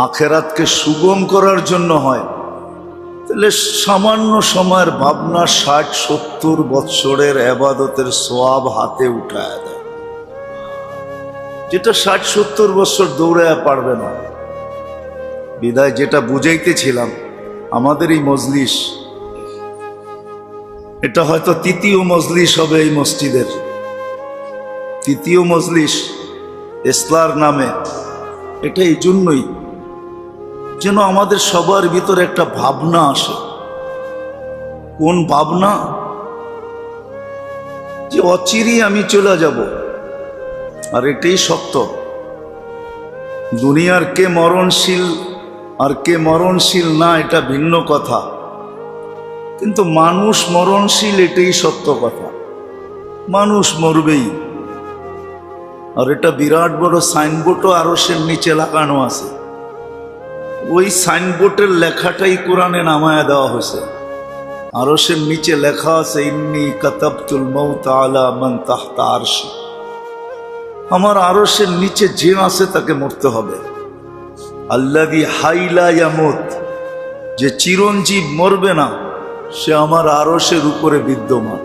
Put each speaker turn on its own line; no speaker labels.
আখেরাতকে সুগম করার জন্য হয়, তাহলে সামান্য সময়ের ভাবনা 60-70 বৎসরের ইবাদতের সওয়াব হাতে উঠায় দেয়, যেটা 60-70 বছর দৌড়ায় পারবে না। বিদায় যেটা বুঝাইতেছিলাম, আমাদের এই মজলিস, এটা হয়তো তৃতীয় মজলিস হবে এই মসজিদের, তৃতীয় মজলিস ইসলার নামে। এটা এই জন্যই যেন আমাদের সবার ভিতরে একটা ভাবনা আসে। কোন ভাবনা? যে অচিরেই আমি চলে যাব, আর এটাই সত্য। দুনিয়ার কে মরণশীল আর কে মরণশীল না এটা ভিন্ন কথা, কিন্তু মানুষ মরণশীল এটাই সত্য কথা। মানুষ মরবেই, আর এটা বিরাট বড় সাইনবোর্ডও আরশের নিচে লাগানো আছে। ওই সাইনবোর্ডের লেখাটাই কোরআনে নামায়া দেওয়া হয়েছে। আরশের নিচে লেখা আছে, ইন্নী কাতাবতুল মাউত আলা মান তাহতা আরশি। আমার আরশের নিচে যে আছে তাকে মরতে হবে। আল্লাযী হাইলা ইয়ামুত, যে চিরঞ্জীব মরবে না, সে আমার আরশের উপরে বিদ্যমান।